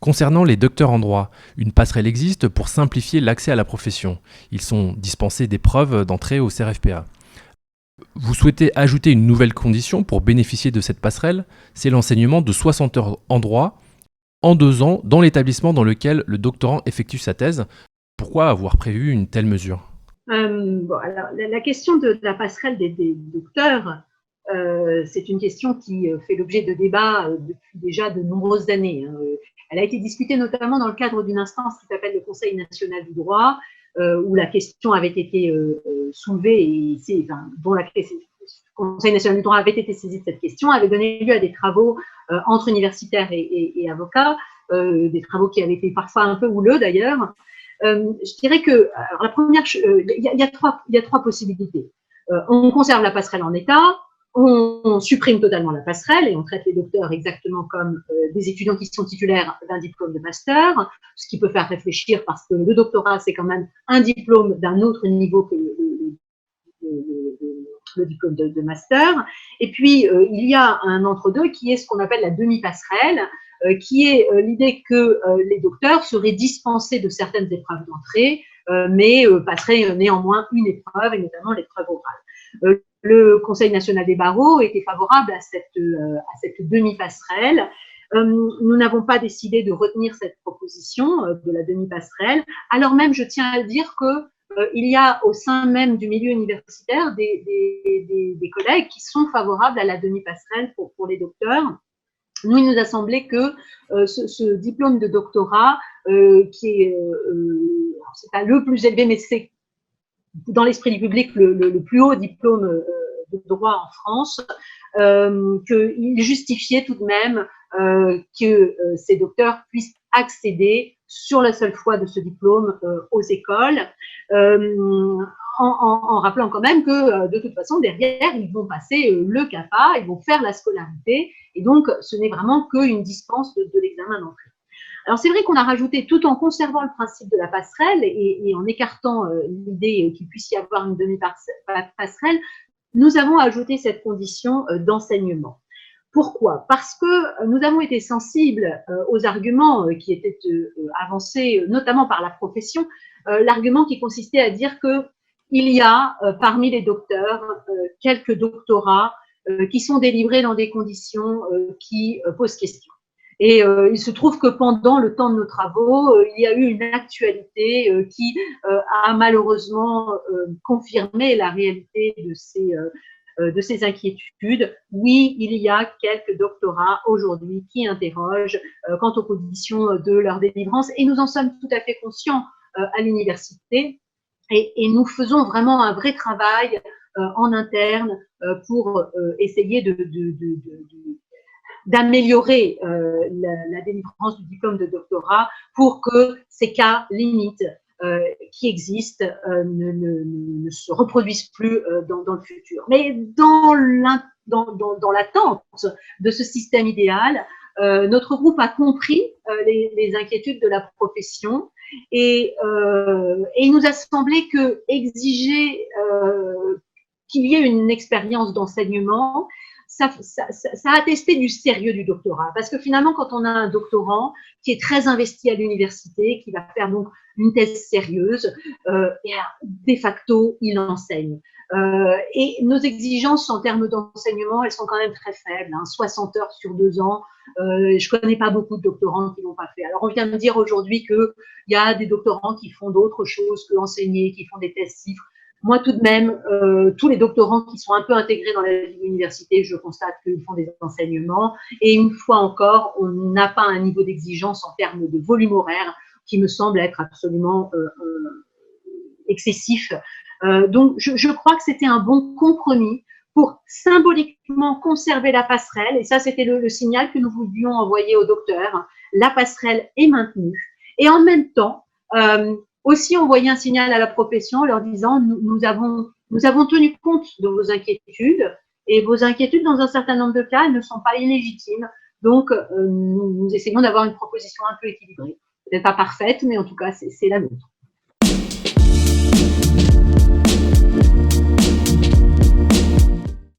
Concernant les docteurs en droit, une passerelle existe pour simplifier l'accès à la profession. Ils sont dispensés d'épreuves d'entrée au CRFPA. Vous souhaitez ajouter une nouvelle condition pour bénéficier de cette passerelle, c'est l'enseignement de 60 heures en droit en 2 ans dans l'établissement dans lequel le doctorant effectue sa thèse. Pourquoi avoir prévu une telle mesure ? Alors, la question de la passerelle des docteurs, c'est une question qui fait l'objet de débats depuis déjà de nombreuses années. Elle a été discutée notamment dans le cadre d'une instance qui s'appelle le Conseil national du droit, où la question avait été soulevée et dont le Conseil national du droit avait été saisi de cette question, avait donné lieu à des travaux entre universitaires et avocats, des travaux qui avaient été parfois un peu houleux d'ailleurs. Je dirais que alors la première, il y a trois possibilités. On conserve la passerelle en état, on supprime totalement la passerelle et on traite les docteurs exactement comme des étudiants qui sont titulaires d'un diplôme de master, ce qui peut faire réfléchir parce que le doctorat, c'est quand même un diplôme d'un autre niveau que le diplôme de master. Et puis, il y a un entre-deux qui est ce qu'on appelle la demi-passerelle, qui est l'idée que les docteurs seraient dispensés de certaines épreuves d'entrée, mais passeraient néanmoins une épreuve, et notamment l'épreuve orale. Le Conseil national des barreaux était favorable à cette demi-passerelle. Nous n'avons pas décidé de retenir cette proposition de la demi-passerelle, alors même, je tiens à le dire, qu'il y a au sein même du milieu universitaire des collègues qui sont favorables à la demi-passerelle pour les docteurs. Nous, il nous a semblé que ce diplôme de doctorat, qui est, c'est pas le plus élevé, mais c'est dans l'esprit du public le plus haut diplôme de droit en France, qu'il justifiait tout de même que ces docteurs puissent accéder sur la seule foi de ce diplôme aux écoles, en rappelant quand même que de toute façon derrière ils vont passer le CAPA, ils vont faire la scolarité et donc ce n'est vraiment qu'une dispense de l'examen d'entrée. Alors c'est vrai qu'on a rajouté, tout en conservant le principe de la passerelle et en écartant l'idée qu'il puisse y avoir une demi-passerelle, nous avons ajouté cette condition d'enseignement. Pourquoi? Parce que nous avons été sensibles aux arguments qui étaient avancés, notamment par la profession, l'argument qui consistait à dire qu'il y a parmi les docteurs quelques doctorats qui sont délivrés dans des conditions qui posent question. Et il se trouve que pendant le temps de nos travaux, il y a eu une actualité qui a malheureusement confirmé la réalité de ces inquiétudes. Oui, il y a quelques doctorats aujourd'hui qui interrogent quant aux conditions de leur délivrance et nous en sommes tout à fait conscients à l'université et nous faisons vraiment un vrai travail en interne pour essayer d'améliorer la délivrance du diplôme de doctorat pour que ces cas limites qui existent ne se reproduisent plus dans le futur. Mais dans l'attente de ce système idéal, notre groupe a compris les inquiétudes de la profession et il nous a semblé que exiger qu'il y ait une expérience d'enseignement, ça a attesté du sérieux du doctorat. Parce que finalement, quand on a un doctorant qui est très investi à l'université, qui va faire donc une thèse sérieuse, et de facto, il enseigne. Et nos exigences en termes d'enseignement, elles sont quand même très faibles, 60 heures sur 2 ans. Je connais pas beaucoup de doctorants qui l'ont pas fait. Alors, on vient de dire aujourd'hui qu'il y a des doctorants qui font d'autres choses que enseigner, qui font des thèses chiffres. Moi, tout de même, tous les doctorants qui sont un peu intégrés dans la vie de l'université, je constate qu'ils font des enseignements. Et une fois encore, on n'a pas un niveau d'exigence en termes de volume horaire qui me semble être absolument excessif. Donc, je crois que c'était un bon compromis pour symboliquement conserver la passerelle. Et ça, c'était le signal que nous voulions envoyer aux docteurs. La passerelle est maintenue. Et en même temps, aussi envoyer un signal à la profession en leur disant nous avons tenu compte de vos inquiétudes et vos inquiétudes dans un certain nombre de cas elles ne sont pas illégitimes. Donc nous essayons d'avoir une proposition un peu équilibrée. Peut-être pas parfaite, mais en tout cas c'est la nôtre.